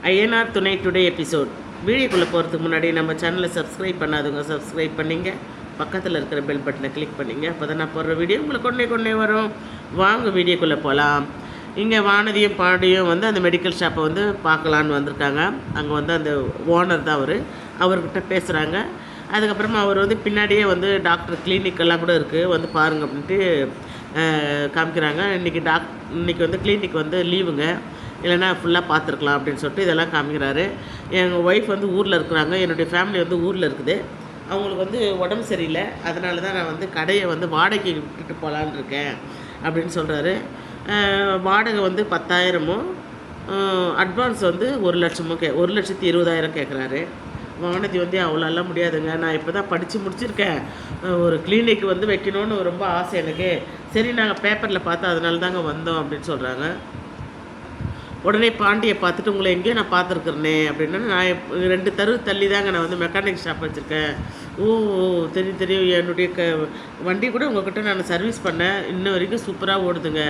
INR துணை today episode. வீடியோக்குள்ளே போகிறதுக்கு முன்னாடி நம்ம சேனலை சப்ஸ்கிரைப் பண்ணாதவங்க சப்ஸ்கிரைப் பண்ணிங்க, பக்கத்தில் இருக்கிற பெல் பட்டனை கிளிக் பண்ணிங்க. அப்போ தான் நான் போடுற வீடியோ உங்களுக்கு கொண்டே வரும். வாங்க வீடியோக்குள்ளே போகலாம். இங்கே வானதியும் பாண்டியும் வந்து அந்த மெடிக்கல் ஷாப்பை வந்து பார்க்கலான்னு வந்திருக்காங்க. அங்கே வந்து அந்த ஓனர் தான் அவர்கிட்ட பேசுகிறாங்க. அதுக்கப்புறமா அவர் வந்து பின்னாடியே வந்து டாக்டர் கிளினிக்கெல்லாம் கூட இருக்குது, வந்து பாருங்கள் அப்படின்ட்டு காமிக்கிறாங்க. இன்றைக்கி வந்து கிளினிக் வந்து லீவுங்க, இல்லைனா ஃபுல்லாக பார்த்துருக்கலாம் அப்படின்னு சொல்லிட்டு இதெல்லாம் காமிக்கிறாரு. எங்கள் ஒய்ஃப் வந்து ஊரில் இருக்கிறாங்க, என்னுடைய ஃபேமிலி வந்து ஊரில் இருக்குது. அவங்களுக்கு வந்து உடம்பு சரியில்லை, அதனால தான் நான் வந்து கடையை வந்து வாடகைக்கு விட்டுட்டு போகலான்னு இருக்கேன் அப்படின்னு சொல்கிறாரு. வாடகை வந்து 10,000, அட்வான்ஸ் வந்து 1,00,000 1,20,000 கேட்குறாரு. வானதி வந்து அவ்வளோலாம் முடியாதுங்க, நான் இப்போ தான் படித்து முடிச்சிருக்கேன், ஒரு கிளினிக் வந்து வைக்கணும்னு ரொம்ப ஆசை எனக்கு. சரி, நாங்கள் பேப்பரில் பார்த்தா அதனால தாங்க வந்தோம் அப்படின்னு சொல்கிறாங்க. உடனே பாண்டியை பார்த்துட்டு உங்களை எங்கேயோ நான் பார்த்துருக்குறேனே அப்படின்னா, நான் 2 தெரு தள்ளி தாங்க நான் வந்து மெக்கானிக் ஷாப் வச்சுருக்கேன். ஓ, தெரியும், என்னுடைய வண்டி கூட உங்கள்கிட்ட நான் சர்வீஸ் பண்ணேன், இன்ன வரைக்கும் சூப்பராக ஓடுதுங்க,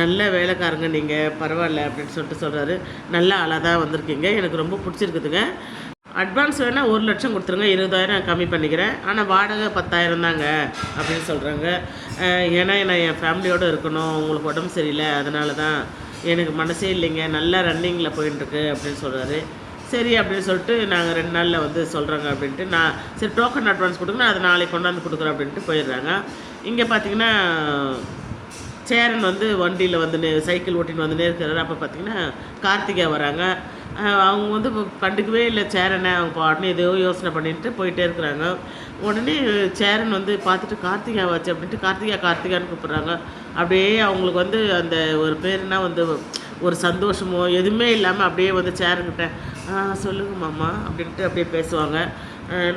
நல்ல வேலைக்காரங்க நீங்கள், பரவாயில்ல அப்படின்னு சொல்லிட்டு சொல்கிறாரு. நல்ல ஆளாக தான் வந்திருக்கீங்க, எனக்கு ரொம்ப பிடிச்சிருக்குதுங்க. அட்வான்ஸ் வேணால் 1,00,000 கொடுத்துருங்க, 20,000 கம்மி பண்ணிக்கிறேன், ஆனால் வாடகை 10,000 தாங்க அப்படின்னு சொல்கிறாங்க. ஏன்னா நான் என் ஃபேமிலியோடு இருக்கணும், உங்களுக்கு உடம்பு சரியில்லை, அதனால தான் எனக்கு மனசே இல்லைங்க, நல்லா ரன்னிங்கில் போயிட்டுருக்கு அப்படின்னு சொல்கிறாரு. சரி அப்படின்னு சொல்லிட்டு நாங்கள் 2 நாளில் வந்து சொல்கிறாங்க அப்படின்ட்டு, நான் சரி டோக்கன் அட்வான்ஸ் கொடுங்க, அதை நாளைக்கு கொண்டாந்து கொடுக்குறேன் அப்படின்ட்டு போயிடுறாங்க. இங்கே பார்த்தீங்கன்னா சேரன் வந்து வண்டியில் வந்து சைக்கிள் ஓட்டின்னு வந்து இருக்கிறாரு. அப்போ பார்த்தீங்கன்னா கார்த்திகா வராங்க. அவங்க வந்து கண்டுக்கவே இல்லை சேரனை, அவங்க பாட்டுன்னு ஏதோ யோசனை பண்ணிட்டு போயிட்டே இருக்கிறாங்க. உடனே சேரன் வந்து பார்த்துட்டு கார்த்திகா வாச்சு அப்படின்ட்டு கார்த்திகான்னு கூப்பிட்றாங்க. அப்படியே அவங்களுக்கு வந்து அந்த ஒரு பேருனா வந்து ஒரு சந்தோஷமோ எதுவுமே இல்லாமல் அப்படியே வந்து சேரன்கிட்ட சொல்லுங்க மாமா அப்படின்ட்டு அப்படியே பேசுவாங்க.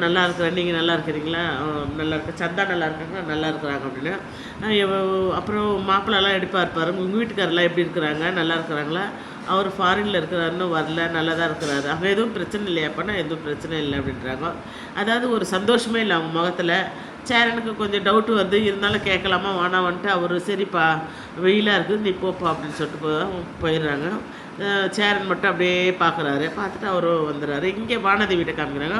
நல்லா இருக்கிறேன், நீங்கள் நல்லா இருக்கிறீங்களா? நல்லா இருக்க, சந்தா நல்லா இருக்காங்க, நல்லா இருக்கிறாங்க அப்படின்னு. அப்புறம் மாப்பிள்ளெல்லாம் எடுப்பாக இருப்பார், உங்கள் வீட்டுக்காரெல்லாம் எப்படி இருக்கிறாங்க, நல்லா இருக்கிறாங்களா? அவர் ஃபாரினில் இருக்கிறாருன்னு வரல, நல்லா தான் இருக்கிறாரு, அங்கே எதுவும் பிரச்சனை இல்லையா? அப்போனா எதுவும் பிரச்சனை இல்லை அப்படின்றாங்க. அதாவது ஒரு சந்தோஷமே இல்லை அவங்க முகத்தில். சேரனுக்கு கொஞ்சம் டவுட்டு வருது, இருந்தாலும் கேட்கலாமா வேணான்ட்டு அவர் சரிப்பா வெயிலாக இருக்குது, நீ போப்பா அப்படின்னு சொல்லிட்டு போயிடுறாங்க. சேரன் மட்டும் அப்படியே பார்க்குறாரு, பார்த்துட்டு அவரும் வந்துடுறாரு. இங்கே வானதி வீட்டை காமிக்கிறாங்க.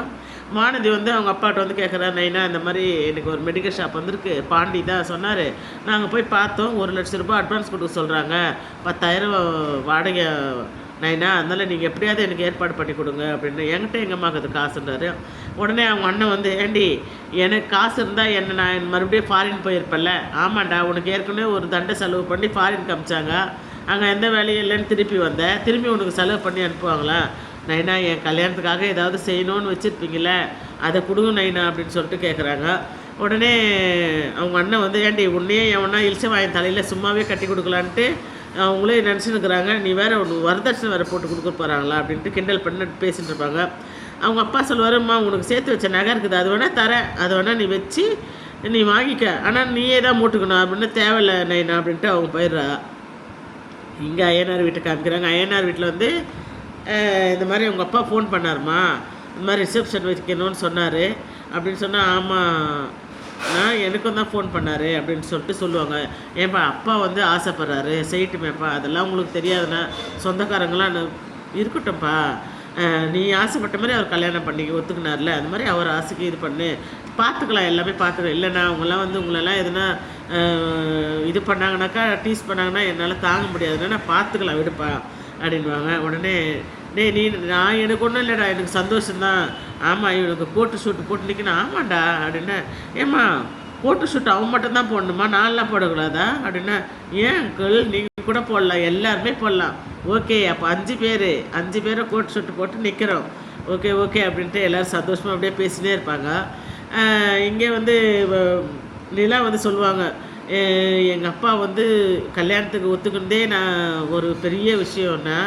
வானதி வந்து அவங்க அப்பாட்ட வந்து கேட்குறாரு, நைனா இந்த மாதிரி எனக்கு ஒரு மெடிக்கல் ஷாப் வந்திருக்கு, பாண்டி தான் சொன்னார், நாங்கள் போய் பார்த்தோம், 1,00,000 அட்வான்ஸ் கொடுக்க சொல்கிறாங்க, 10,000 வாடகை நைனா, அதனால் நீங்கள் எப்படியாவது எனக்கு ஏற்பாடு பண்ணி கொடுங்க அப்படின்னு. என்கிட்ட எங்கம்மாக்கு அது காசுன்றாரு. உடனே அவங்க அண்ணன் வந்து, ஏண்டி எனக்கு காசு இருந்தால் என்ன நான் மறுபடியும் ஃபாரின் போயிருப்பேன்ல? ஆமாண்டா, உனக்கு ஏற்கனவே ஒரு தண்டை செலவு பண்ணி ஃபாரின் காமிச்சாங்க, அங்கே எந்த வேலையும் இல்லைன்னு திருப்பி வந்தேன், திரும்பி உனக்கு செலவு பண்ணி அனுப்புவாங்களா? நைனா, என் கல்யாணத்துக்காக ஏதாவது செய்யணும்னு வச்சுருப்பீங்கள, அதை கொடுங்க நைனா அப்படின்னு சொல்லிட்டு கேட்குறாங்க. உடனே அவங்க அண்ணன் வந்து, ஏண்டி உன்னையே எவனா இழிச்ச வாயின் தலையில் சும்மாவே கட்டி கொடுக்கலான்ட்டு அவங்களே நினச்சின்னுக்குறாங்க, நீ வேறு ஒரு வரதட்சணை வேறு போட்டு கொடுக்க போகிறாங்களா அப்படின்ட்டு கிண்டல் பண்ணி பேசிகிட்டு இருப்பாங்க. அவங்க அப்பா சொல்லுவாரும்மா, உனக்கு சேர்த்து வச்ச நகை இருக்குது, அது வேணால் தரேன், அதை வேணால் நீ வச்சு நீ வாங்கிக்க, ஆனால் நீயே தான் மூட்டுக்கணும் அப்படின்னு. தேவையில்லை நைனா அப்படின்ட்டு அவங்க போயிடுறா. இங்கே ஐயனார் வீட்டை காமிக்கிறாங்க. ஐயனார் வீட்டில் வந்து இந்த மாதிரி உங்கள் அப்பா ஃபோன் பண்ணாருமா, இந்த மாதிரி ரிசப்ஷன் வைக்கணும்னு சொன்னார் அப்படின்னு சொன்னால், ஆமாம் நான் எனக்கும் தான் ஃபோன் பண்ணார் அப்படின்னு சொல்லிட்டு சொல்லுவாங்க. ஏன்ப்பா அப்பா வந்து ஆசைப்பட்றாரு, செய்யட்டுமேப்பா, அதெல்லாம் உங்களுக்கு தெரியாதுன்னா, சொந்தக்காரங்களாம் இருக்கட்டும்ப்பா, நீ ஆசைப்பட்ட மாதிரி அவர் கல்யாணம் பண்ணி ஒத்துக்கினார்ல, அந்த மாதிரி அவர் ஆசைக்கு இது பண்ணு, பார்த்துக்கலாம், எல்லாமே பார்த்துக்கலாம். இல்லைண்ணா அவங்களாம் வந்து உங்களெல்லாம் எதுனா இது பண்ணாங்கனாக்கா, டீஸ் பண்ணாங்கன்னா என்னால் தாங்க முடியாதுன்னா, நான் பார்த்துக்கலாம் விடுப்பா அப்படின்வாங்க. உடனே நீ நான் எனக்கு ஒன்றும் இல்லைடா, எனக்கு சந்தோஷம்தான், ஆமாம் இவனுக்கு கோட்டு ஷூட்டு போட்டு நிற்கணும், ஆமாண்டா அப்படின்னா, ஏம்மா கோட்டு ஷூட் அவன் மட்டும்தான் போடணுமா, நான்லாம் போடக்கூடாதா அப்படின்னா, ஏன் அங்கிள் நீங்கள் கூட போடலாம், எல்லாருமே போடலாம், ஓகே அப்போ 5 பேரை கோட் ஷூட்டு போட்டு நிற்கிறோம், ஓகே அப்படின்ட்டு எல்லோரும் சந்தோஷமாக அப்படியே பேசினே இருப்பாங்க. இங்கே வந்து நிலா வந்து சொல்லுவாங்க, எங்கள் அப்பா வந்து கல்யாணத்துக்கு ஒத்துக்கினதே நான் ஒரு பெரிய விஷயம்னா,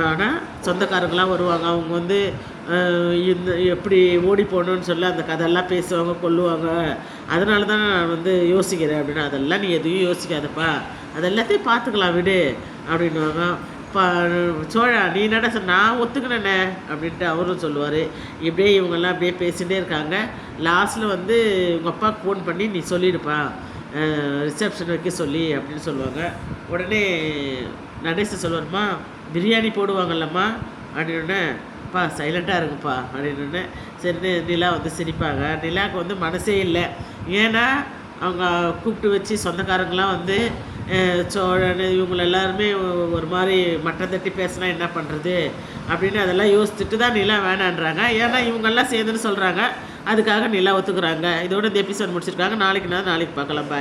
ஆனால் சொந்தக்காரங்களாம் வருவாங்க, அவங்க வந்து இந்த எப்படி ஓடி போகணுன்னு சொல்லி அந்த கதையெல்லாம் பேசுவாங்க, கொல்லுவாங்க, அதனால தான் நான் வந்து யோசிக்கிறேன் அப்படின்னா, அதெல்லாம் நீ எதுவும் யோசிக்காதப்பா, அதெல்லாத்தையும் பார்த்துக்கலாம் விடு அப்படின்வாங்க. சோழா நீ நட நான் ஒத்துக்கினேண்ணே அப்படின்ட்டு அவரும் சொல்லுவார். இப்படியே இவங்கெல்லாம் அப்படியே பேசிகிட்டே இருக்காங்க. லாஸ்ட்டில் வந்து உங்கள் அப்பாவுக்கு ஃபோன் பண்ணி நீ சொல்லிடுப்பா, ரிசப்ஷன் வைக்க சொல்லி அப்படின்னு சொல்லுவாங்க. உடனே நடேச சொல்லுவார்மா, பிரியாணி போடுவாங்கல்லம்மா, அப்படின்னு பா சைலண்ட்டாக இருக்குப்பா அப்படின்னு சரி நிலா வந்து சிரிப்பாங்க. நிலாவுக்கு வந்து மனசே இல்லை. ஏன்னா அவங்க கூப்பிட்டு வச்சு சொந்தக்காரங்களாம் வந்து சோழன் இவங்கள எல்லாருமே ஒரு மாதிரி மட்டம் தட்டி பேசினா என்ன பண்ணுறது அப்படின்னு அதெல்லாம் யோசிச்சுட்டு தான் நிலா வேணான்றாங்க. ஏன்னா இவங்கெல்லாம் சேர்ந்துன்னு சொல்கிறாங்க. அதுக்காக நிலா ஒத்துக்குறாங்க. இதோட இந்த எபிசோட் முடிச்சிருக்காங்க. நாளைக்கு பார்க்கலாம். பாய்.